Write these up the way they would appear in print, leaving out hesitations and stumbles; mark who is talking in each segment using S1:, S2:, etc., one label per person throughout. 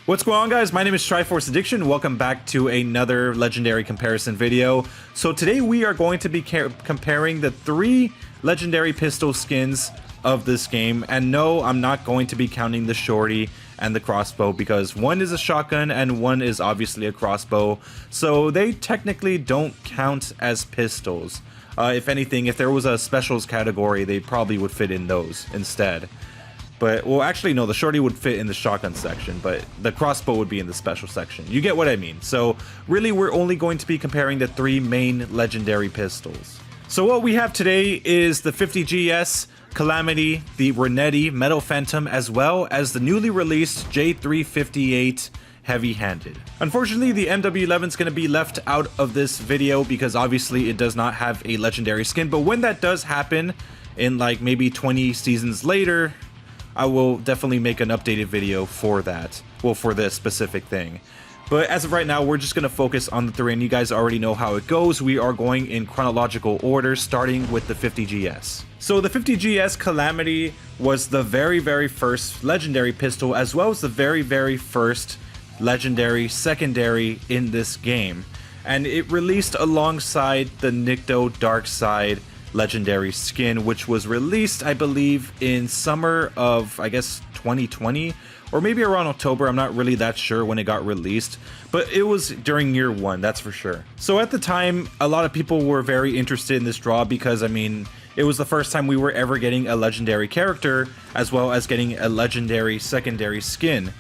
S1: What's going on, guys? My name is Triforce Addiction. Welcome back to another legendary comparison video. So today we are going to be comparing the 3 legendary pistol skins of this game. And no, I'm not going to be counting the shorty and the crossbow because one is a shotgun and one is obviously a crossbow. So they technically don't count as pistols. If anything, if there was a specials category, they probably would fit in those instead. But, well, actually, no, the shorty would fit in the shotgun section, but the crossbow would be in the special section. You get what I mean. So, really, we're only going to be comparing the 3 main legendary pistols. So, what we have today is the 50GS, Calamity, the Renetti, Metal Phantom, as well as the newly released J358 Heavy-Handed. Unfortunately, the MW11 is going to be left out of this video because, obviously, it does not have a legendary skin. But when that does happen, in, like, maybe 20 seasons later, I will definitely make an updated video for that, well, for this specific thing. But as of right now, we're just going to focus on the 3, and you guys already know how it goes. We are going in chronological order, starting with the 50GS. So the 50GS Calamity was the very first legendary pistol, as well as the very first legendary secondary in this game. And it released alongside the Nikto Dark Side legendary skin, which was released, I believe, in summer of, I guess, 2020, or maybe around October. I'm not really that sure when it got released, but it was during year 1, that's for sure. So at the time, a lot of people were very interested in this draw because, I mean, it was the first time we were ever getting a legendary character, as well as getting a legendary secondary skin.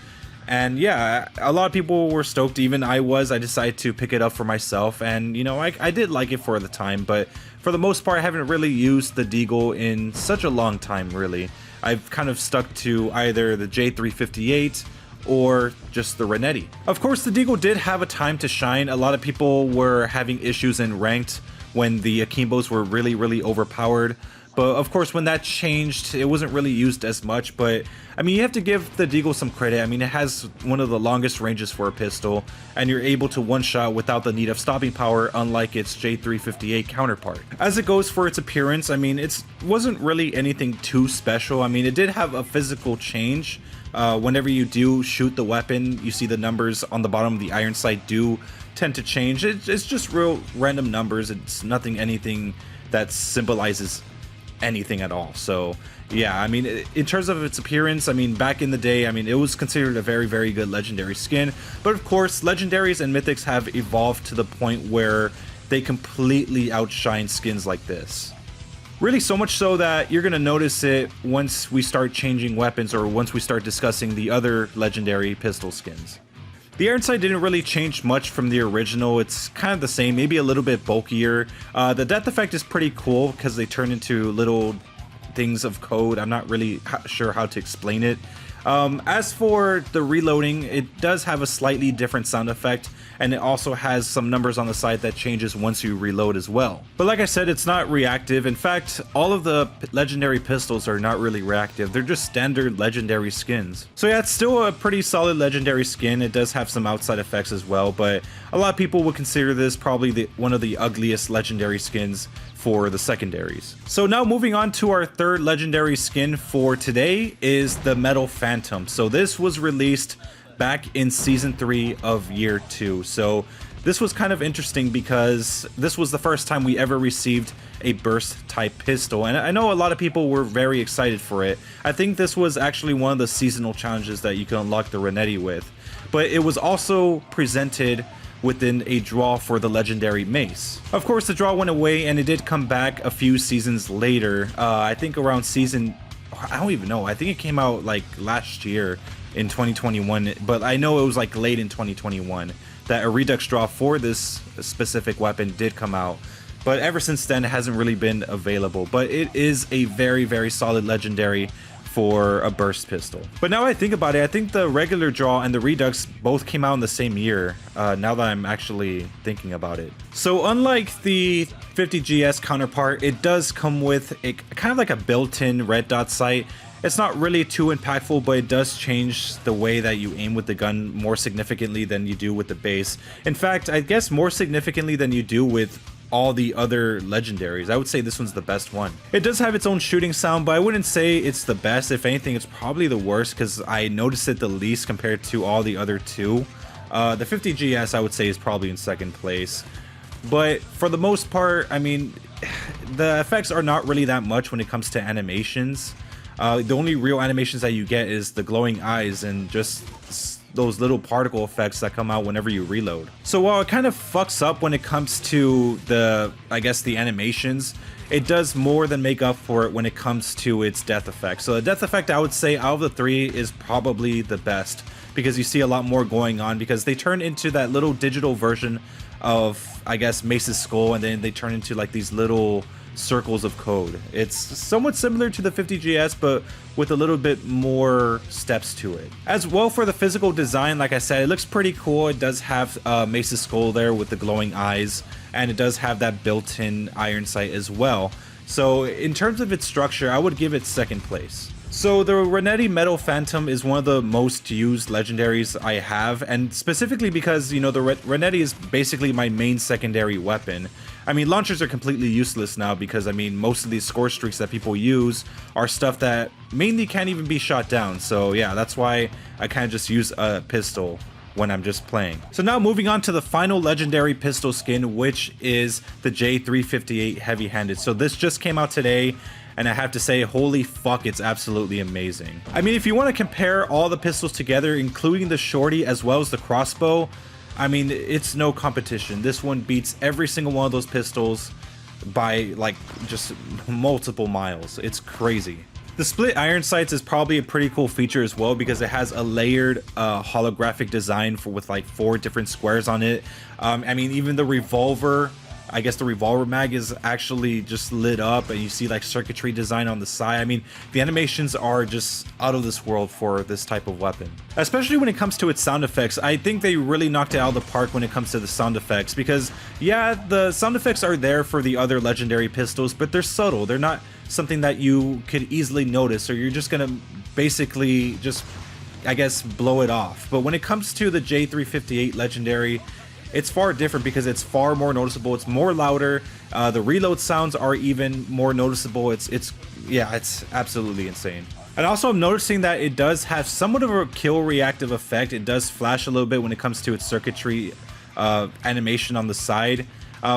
S1: And yeah, a lot of people were stoked, even I was. I decided to pick it up for myself, and you know, I did like it for the time, but for the most part I haven't really used the Deagle in such a long time, really. I've kind of stuck to either the J358 or just the Renetti. Of course, the Deagle did have a time to shine. A lot of people were having issues in ranked when the Akimbos were really overpowered. But of course, when that changed, it wasn't really used as much. But I mean, you have to give the Deagle some credit. I mean, it has one of the longest ranges for a pistol, and you're able to one-shot without the need of stopping power, unlike its J358 counterpart. As it goes for its appearance, I mean, it wasn't really anything too special. I mean, it did have a physical change. Whenever you do shoot the weapon, you see the numbers on the bottom of the iron sight do tend to change. It's just real random numbers. It's anything that symbolizes anything at all. So yeah, I mean, in terms of its appearance, I mean, back in the day, I mean, it was considered a very good legendary skin. But of course, legendaries and mythics have evolved to the point where they completely outshine skins like this. Really, so much so that you're gonna notice it once we start changing weapons, or once we start discussing the other legendary pistol skins. The iron sight didn't really change much from the original. It's kind of the same, maybe a little bit bulkier. The death effect is pretty cool because they turn into little things of code. I'm not really sure how to explain it. As for the reloading, it does have a slightly different sound effect, and it also has some numbers on the side that changes once you reload as well. But like I said, it's not reactive. In fact, all of the legendary pistols are not really reactive. They're just standard legendary skins. So yeah, it's still a pretty solid legendary skin. It does have some outside effects as well, but a lot of people would consider this probably one of the ugliest legendary skins for the secondaries. So now moving on to our 3rd legendary skin for today is the Metal Phantom. So this was released back in season 3 of year 2. So this was kind of interesting because this was the first time we ever received a burst type pistol, and I know a lot of people were very excited for it. I think this was actually one of the seasonal challenges that you can unlock the Renetti with, but it was also presented within a draw for the legendary mace. Of course, the draw went away and it did come back a few seasons later. I think around season, I don't even know, I think it came out like last year in 2021, but I know it was like late in 2021 that a redux draw for this specific weapon did come out. But ever since then, it hasn't really been available. But it is a very solid legendary for a burst pistol. But now I think about it, I think the regular draw and the redux both came out in the same year, now that I'm actually thinking about it. So unlike the 50GS counterpart, it does come with a kind of like a built-in red dot sight. It's not really too impactful, but it does change the way that you aim with the gun more significantly than you do with the base. In fact, I guess more significantly than you do with all the other legendaries. I would say this one's the best one. It does have its own shooting sound, but I wouldn't say it's the best. If anything, it's probably the worst because I noticed it the least compared to all the other two. The 50 GS I would say is probably in second place. But for the most part, I mean, the effects are not really that much when it comes to animations. The only real animations that you get is the glowing eyes and just those little particle effects that come out whenever you reload. So while it kind of fucks up when it comes to the, I guess, the animations, it does more than make up for it when it comes to its death effect. So the death effect, I would say, out of the three is probably the best because you see a lot more going on because they turn into that little digital version of, I guess, Mace's skull, and then they turn into like these little circles of code. It's somewhat similar to the 50 GS, but with a little bit more steps to it. As well, for the physical design, like I said, it looks pretty cool. It does have Mace's skull there with the glowing eyes, and it does have that built-in iron sight as well. So in terms of its structure, I would give it second place. So the Renetti Metal Phantom is one of the most used legendaries I have, and specifically because, you know, the Renetti is basically my main secondary weapon. I mean, launchers are completely useless now because, I mean, most of these score streaks that people use are stuff that mainly can't even be shot down. So yeah, that's why I kind of just use a pistol when I'm just playing. So now moving on to the final legendary pistol skin, which is the J358 Heavy-Handed. So this just came out today, and I have to say, holy fuck, it's absolutely amazing. I mean, if you want to compare all the pistols together, including the shorty as well as the crossbow, I mean, it's no competition. This one beats every single one of those pistols by like just multiple miles. It's crazy. The split iron sights is probably a pretty cool feature as well because it has a layered holographic design with like 4 different squares on it. I mean, even the revolver, I guess the revolver mag is actually just lit up, and you see like circuitry design on the side. I mean, the animations are just out of this world for this type of weapon. Especially when it comes to its sound effects, I think they really knocked it out of the park when it comes to the sound effects because, yeah, the sound effects are there for the other legendary pistols, but they're subtle. They're not something that you could easily notice, or you're just gonna basically just, I guess, blow it off. But when it comes to the J358 legendary, it's far different because it's far more noticeable. It's more louder. The reload sounds are even more noticeable. It's absolutely insane. And also, I'm noticing that it does have somewhat of a kill reactive effect. It does flash a little bit when it comes to its circuitry animation on the side.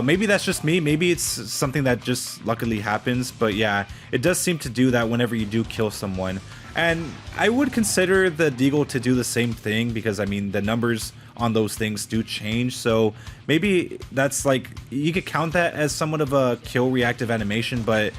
S1: Maybe that's just me. Maybe it's something that just luckily happens. But yeah, it does seem to do that whenever you do kill someone. And I would consider the Deagle to do the same thing because, I mean, the numbers on those things do change. So maybe that's like, you could count that as somewhat of a kill reactive animation. But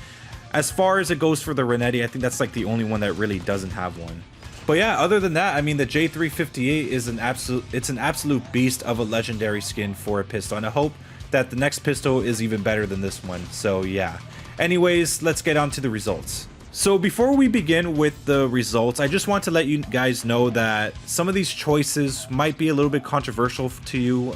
S1: as far as it goes for the Renetti, I think that's like the only one that really doesn't have one. But yeah, other than that, I mean, the J358 is an absolute beast of a legendary skin for a pistol. And I hope that the next pistol is even better than this one. So yeah. Anyways, let's get on to the results. So before we begin with the results, I just want to let you guys know that some of these choices might be a little bit controversial to you.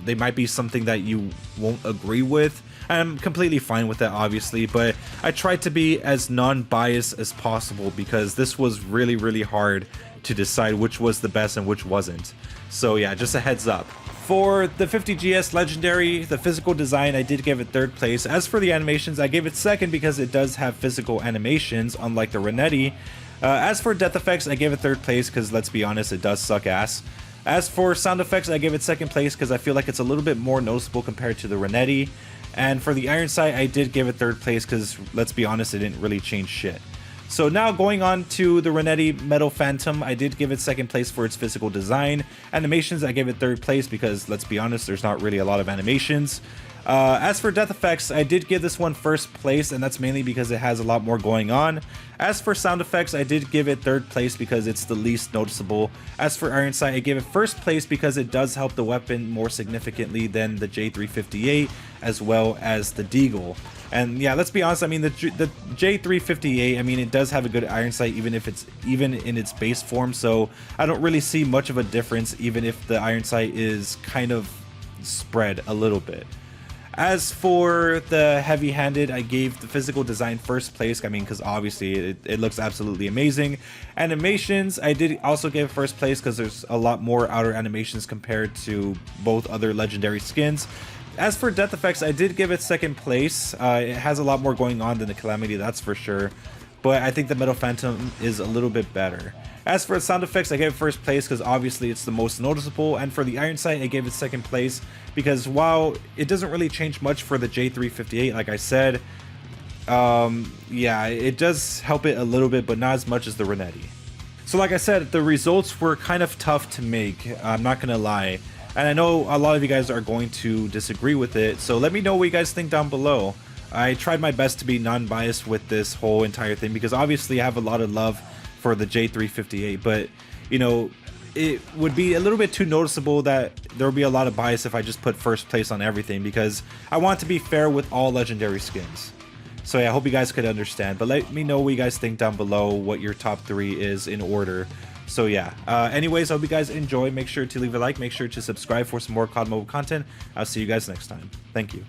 S1: They might be something that you won't agree with. I'm completely fine with that, obviously, but I tried to be as non-biased as possible because this was really, really hard to decide which was the best and which wasn't. So yeah, just a heads up. For the 50 GS Legendary, the physical design, I did give it third place. As for the animations, I gave it second because it does have physical animations, unlike the Renetti. As for death effects, I gave it third place because, let's be honest, it does suck ass. As for sound effects, I gave it second place because I feel like it's a little bit more noticeable compared to the Renetti. And for the iron sight, I did give it third place because, let's be honest, it didn't really change shit. So now going on to the Renetti Metal Phantom, I did give it second place for its physical design. Animations, I gave it third place because, let's be honest, there's not really a lot of animations. As for death effects, I did give this one first place, and that's mainly because it has a lot more going on. As for sound effects, I did give it third place because it's the least noticeable. As for iron sight, I gave it first place because it does help the weapon more significantly than the J358 as well as the Deagle. And yeah, let's be honest, I mean, the J358, I mean, it does have a good iron sight even in its base form, so I don't really see much of a difference even if the iron sight is kind of spread a little bit. As for the heavy-handed, I gave the physical design first place. I mean, because obviously it looks absolutely amazing. Animations, I did also give first place because there's a lot more outer animations compared to both other legendary skins. As for death effects, I did give it second place. It has a lot more going on than the Calamity, that's for sure. But I think the Metal Phantom is a little bit better. As for sound effects, I gave it first place because obviously it's the most noticeable. And for the Iron Sight, I gave it second place because while it doesn't really change much for the J358, like I said, yeah, it does help it a little bit, but not as much as the Renetti. So like I said, the results were kind of tough to make, I'm not gonna lie. And I know a lot of you guys are going to disagree with it, so let me know what you guys think down below. I tried my best to be non-biased with this whole entire thing because obviously I have a lot of love for the J358, but you know, it would be a little bit too noticeable that there would be a lot of bias if I just put first place on everything because I want to be fair with all legendary skins. So yeah, I hope you guys could understand, but let me know what you guys think down below, what your top 3 is in order. So yeah, anyways, I hope you guys enjoy. Make sure to leave a like, make sure to subscribe for some more COD mobile content. I'll see you guys next time. Thank you.